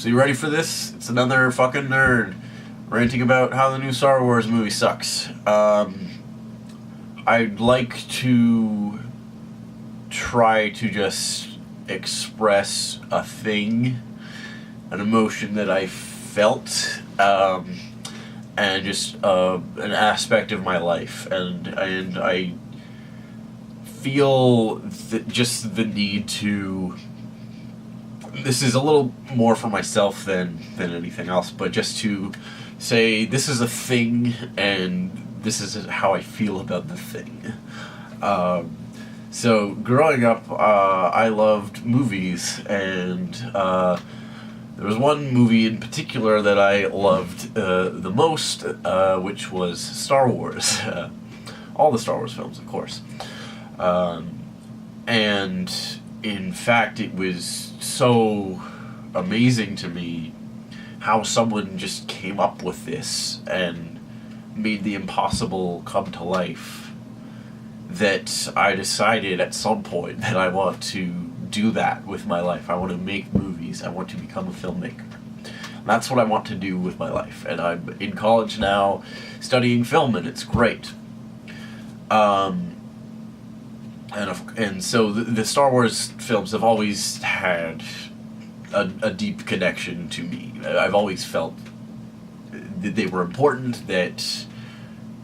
So you ready for this? It's another fucking nerd ranting about how the new Star Wars movie sucks. I'd like to try to just express a thing, an emotion that I felt, and just an aspect of my life, and I feel just the need to. This is a little more for myself than anything else, but just to say this is a thing, and this is how I feel about the thing. So growing up, I loved movies, and there was one movie in particular that I loved the most, which was Star Wars. All the Star Wars films, of course. And in fact, it was so amazing to me how someone just came up with this and made the impossible come to life, that I decided at some point that I want to do that with my life. I want to make movies. I want to become a filmmaker. And that's what I want to do with my life. And I'm in college now studying film, and it's great. And so the Star Wars films have always had a deep connection to me. I've always felt that they were important, that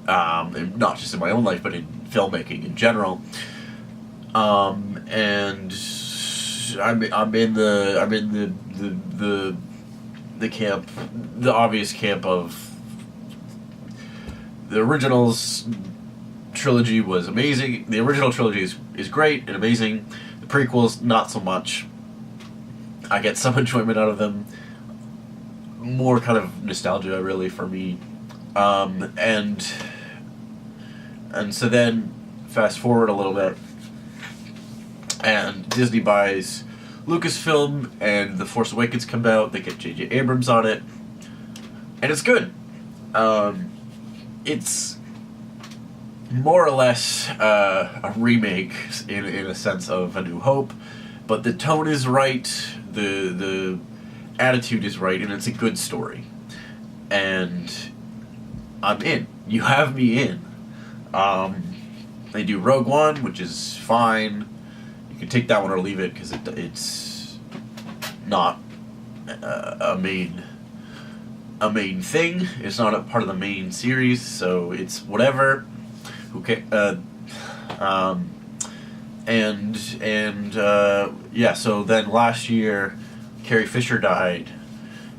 not just in my own life, but in filmmaking in general. And I'm in the camp, the obvious camp of the originals. Trilogy was amazing. The original trilogy is great and amazing. The prequels, not so much. I get some enjoyment out of them. More kind of nostalgia, really, for me. And so then, fast forward a little bit, and Disney buys Lucasfilm, and The Force Awakens come out. They get J.J. Abrams on it, and it's good. It's more or less a remake in a sense of A New Hope, but the tone is right, the attitude is right, and it's a good story. And I'm in. You have me in. They do Rogue One, which is fine. You can take that one or leave it, because it's not a main thing. It's not a part of the main series, so it's whatever. Okay, so then last year, Carrie Fisher died,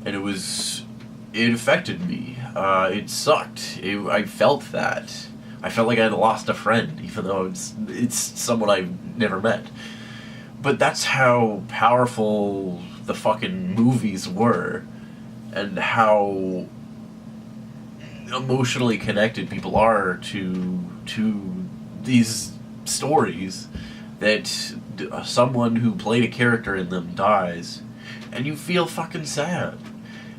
and it affected me. It sucked. I felt that. I felt like I had lost a friend, even though it's someone I've never met. But that's how powerful the fucking movies were, and how emotionally connected people are to these stories, that someone who played a character in them dies, and you feel fucking sad,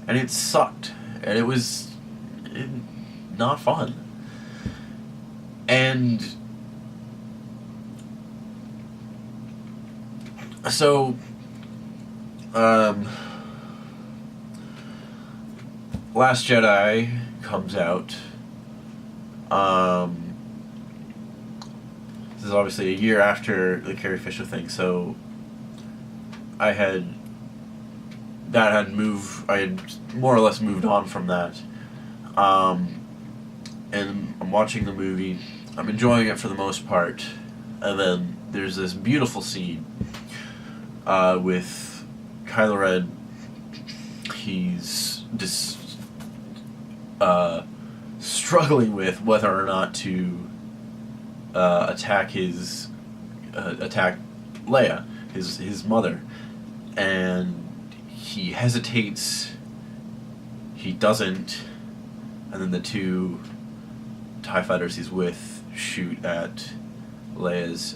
and it sucked, and it was not fun. And so Last Jedi comes out. This is obviously a year after the Carrie Fisher thing, so I had more or less moved on from that. And I'm watching the movie. I'm enjoying it for the most part. And then there's this beautiful scene with Kylo Ren. He's just struggling with whether or not to attack Leia, his mother, and he hesitates. He doesn't, and then the two TIE fighters he's with shoot at Leia's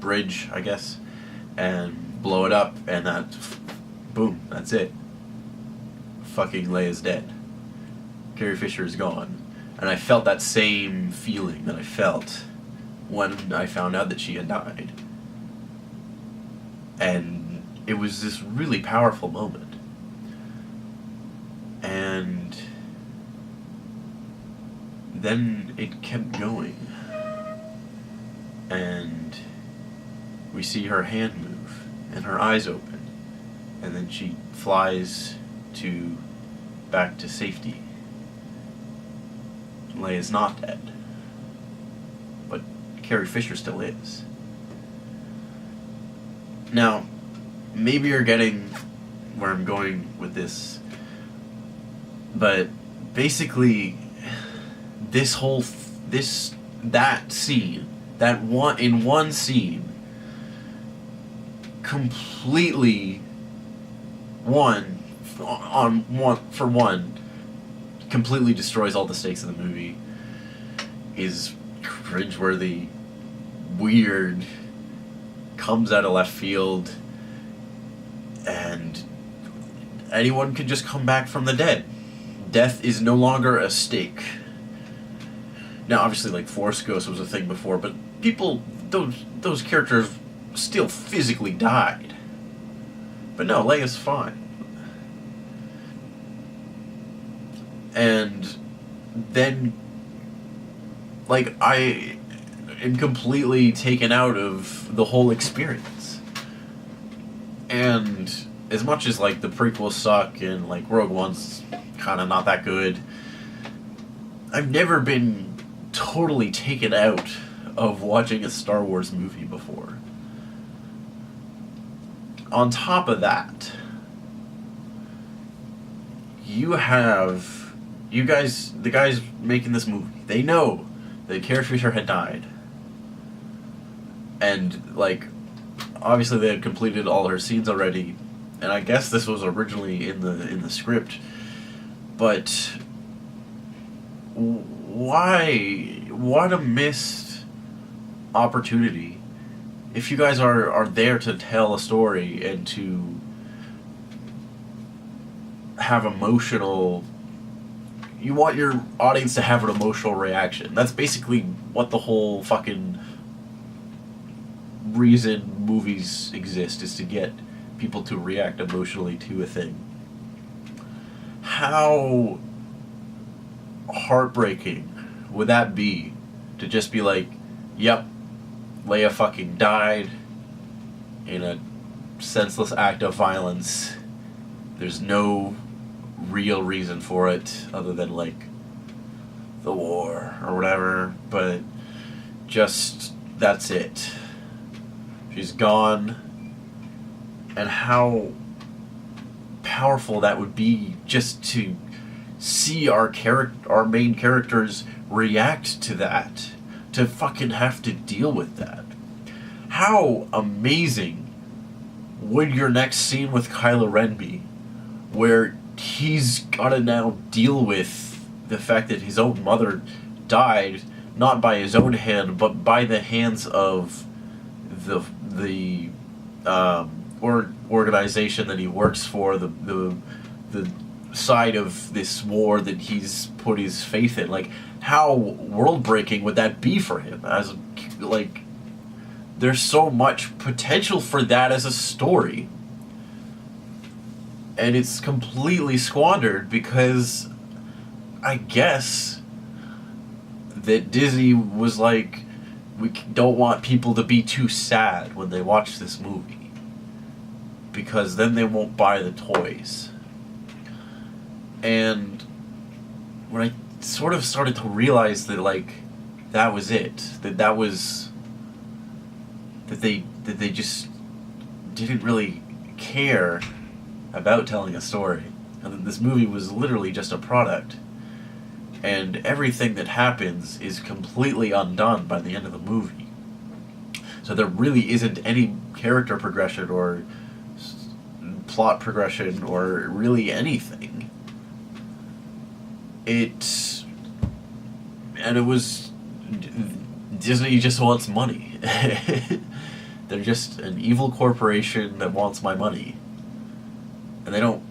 bridge, I guess, and blow it up, and boom, that's it. Fucking Leia's dead. Carrie Fisher is gone. And I felt that same feeling that I felt when I found out that she had died. And it was this really powerful moment. And then it kept going. And we see her hand move and her eyes open. And then she flies back to safety. Leia's not dead. But Carrie Fisher still is. Now, maybe you're getting where I'm going with this, but basically, that scene, in one scene, completely, completely destroys all the stakes of the movie, is cringeworthy, weird, comes out of left field, and anyone can just come back from the dead. Death is no longer a stake. Now, obviously, like, Force Ghost was a thing before, but those characters still physically died. But no, Leia's fine. And then, like, I am completely taken out of the whole experience. And as much as, like, the prequels suck and, like, Rogue One's kind of not that good, I've never been totally taken out of watching a Star Wars movie before. On top of that, the guys making this movie, they know that Carrie Fisher had died. And, like, obviously they had completed all her scenes already, and I guess this was originally in the script, but why? What a missed opportunity. If you guys are there to tell a story and to have you want your audience to have an emotional reaction. That's basically what the whole fucking reason movies exist, is to get people to react emotionally to a thing. How heartbreaking would that be to just be like, yep, Leia fucking died in a senseless act of violence. There's no real reason for it other than, like, the war or whatever, but just, that's it. She's gone. And how powerful that would be just to see our main characters react to that, to fucking have to deal with that. How amazing would your next scene with Kylo Ren be, where he's gotta now deal with the fact that his own mother died, not by his own hand, but by the hands of the organization that he works for, the side of this war that he's put his faith in. Like, how world-breaking would that be for him? As, like, there's so much potential for that as a story, and it's completely squandered because I guess that Disney was like, we don't want people to be too sad when they watch this movie, because then they won't buy the toys. And when I sort of started to realize that, like, that was it, that they just didn't really care about telling a story, and that this movie was literally just a product, and everything that happens is completely undone by the end of the movie. So there really isn't any character progression or plot progression or really anything. It was Disney just wants money. They're just an evil corporation that wants my money. And they don't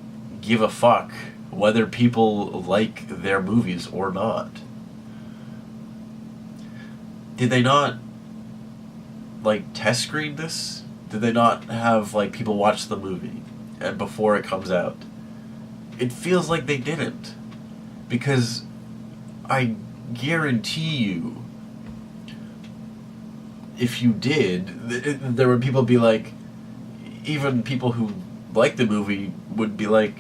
give a fuck whether people like their movies or not. Did they not, like, test screen this? Did they not have, like, people watch the movie and before it comes out? It feels like they didn't. Because I guarantee you, if you did, there would people be like, even people who like the movie would be like,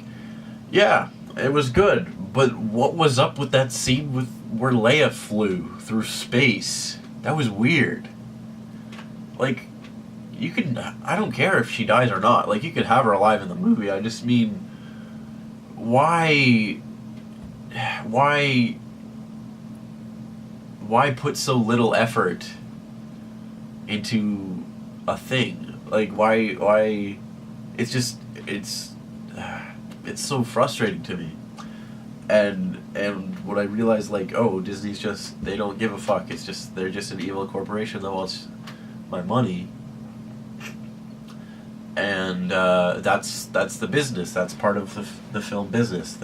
yeah, it was good, but what was up with that scene with where Leia flew through space? That was weird. Like, you can, I don't care if she dies or not. Like, you could have her alive in the movie. I just mean, why put so little effort into a thing? Like, why, it's so frustrating to me. And when I realized, like, oh, Disney's just, they don't give a fuck. It's just, they're just an evil corporation that wants my money. And that's the business. That's part of the film business.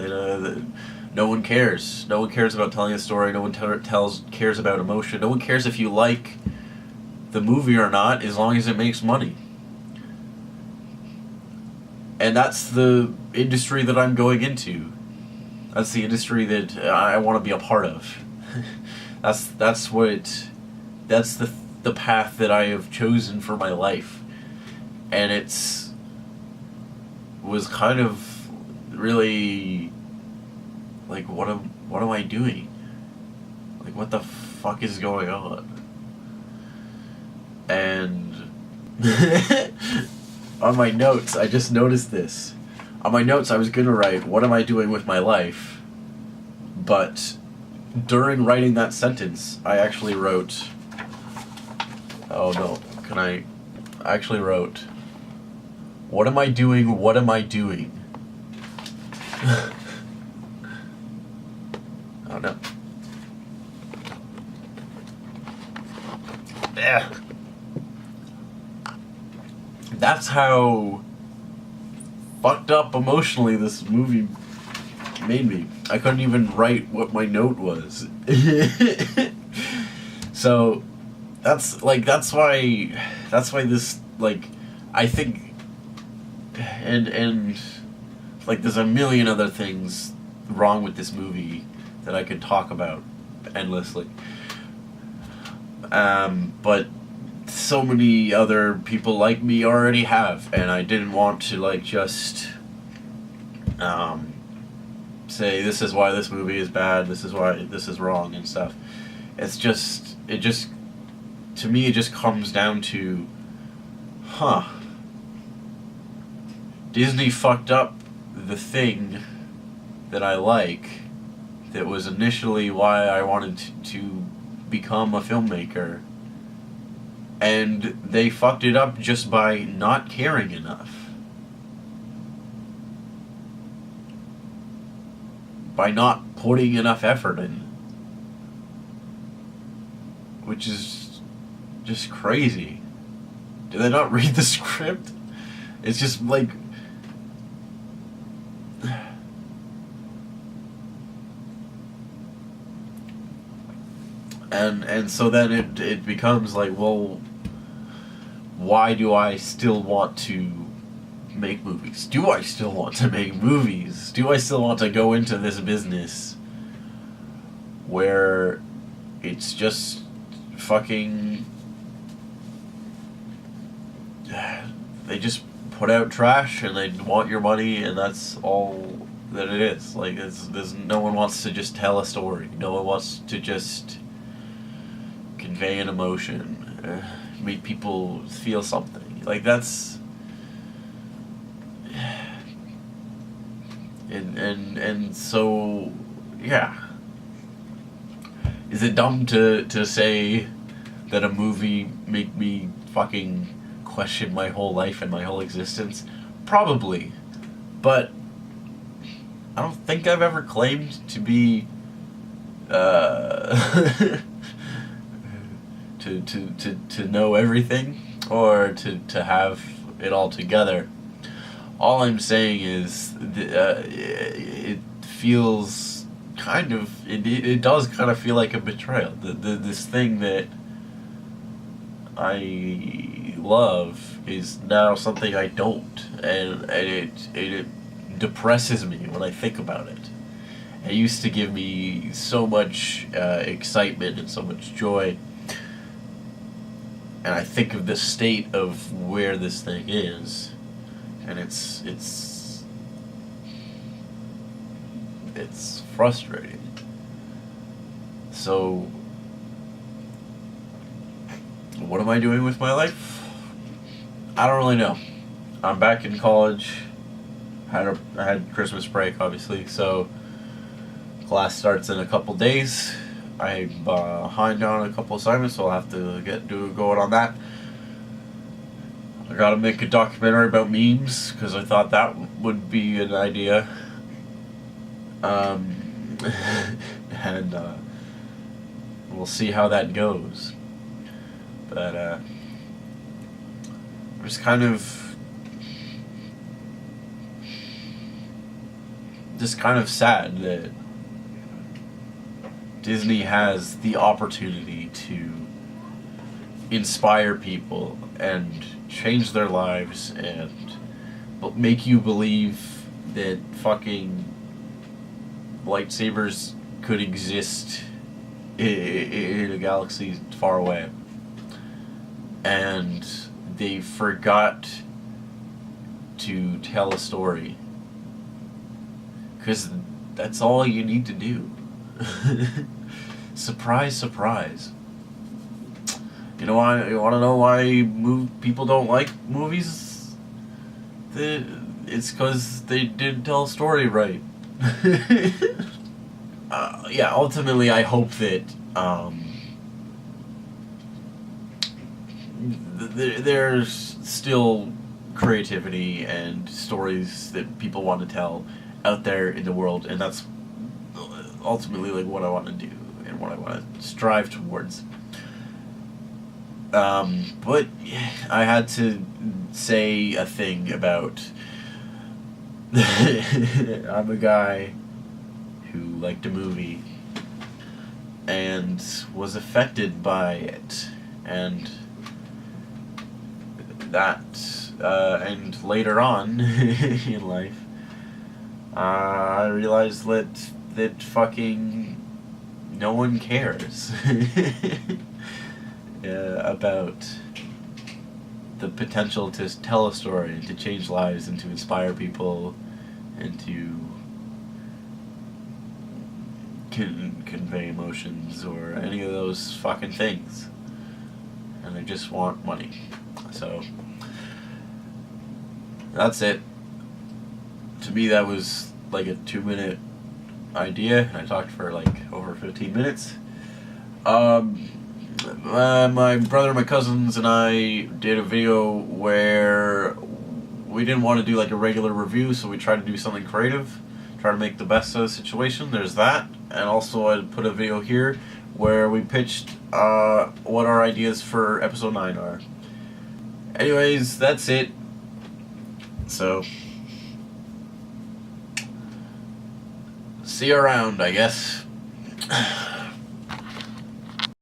No one cares. No one cares about telling a story. No one cares about emotion. No one cares if you like the movie or not, as long as it makes money. And that's the industry that I'm going into. That's the industry that I want to be a part of. that's the path that I have chosen for my life. And was kind of really like, what am I doing? Like, what the fuck is going on? And on my notes, I just noticed this. On my notes, I was gonna write, what am I doing with my life? But during writing that sentence, I actually wrote, I actually wrote, what am I doing? What am I doing? Oh no. Yeah. That's how fucked up emotionally this movie made me. I couldn't even write what my note was. So that's why this, like, I think, and like, there's a million other things wrong with this movie that I could talk about endlessly. But so many other people like me already have, and I didn't want to, like, just say this is why this movie is bad, this is why this is wrong and stuff. To me, it just comes down to, Disney fucked up the thing that I like, that was initially why I wanted to become a filmmaker. And they fucked it up just by not caring enough. By not putting enough effort in. Which is just crazy. Do they not read the script? It's just like... And so then it becomes like, well, why do I still want to make movies? Do I still want to make movies? Do I still want to go into this business where it's just fucking... They just put out trash and they want your money, and that's all that it is. Like, there's no one wants to just tell a story. No one wants to just convey an emotion, make people feel something. Like, that's... And so, yeah. Is it dumb to say that a movie made me fucking question my whole life and my whole existence? Probably. But I don't think I've ever claimed to be to know everything, or to have it all together. All I'm saying is it feels kind of, it does kind of feel like a betrayal. This thing that I love is now something I don't, and it depresses me when I think about it. It used to give me so much excitement and so much joy, and I think of the state of where this thing is, and it's frustrating. So, what am I doing with my life? I don't really know. I'm back in college. I had Christmas break, obviously, so class starts in a couple days. I'm behind on a couple assignments, so I'll have to get going on that. I gotta make a documentary about memes, because I thought that would be an idea. And we'll see how that goes. But I'm just kind of sad that Disney has the opportunity to inspire people and change their lives and make you believe that fucking lightsabers could exist in a galaxy far away. And they forgot to tell a story. 'Cause that's all you need to do. Surprise, surprise. You know why? You want to know why people don't like movies? It's because they didn't tell a story right. Yeah, ultimately, I hope that there's still creativity and stories that people want to tell out there in the world, and that's ultimately like what I want to do and what I want to strive towards. But I had to say a thing about I'm a guy who liked a movie and was affected by it, and that and later on in life I realized that fucking no one cares about the potential to tell a story and to change lives and to inspire people and to convey emotions or any of those fucking things, and they just want money. So that's it. To me, that was like a 2-minute idea, and I talked for like over 15 minutes. My brother, my cousins, and I did a video where we didn't want to do like a regular review, so we tried to do something creative, try to make the best of the situation. There's that, and also I put a video here where we pitched what our ideas for episode 9 are. Anyways, that's it. So, see you around, I guess.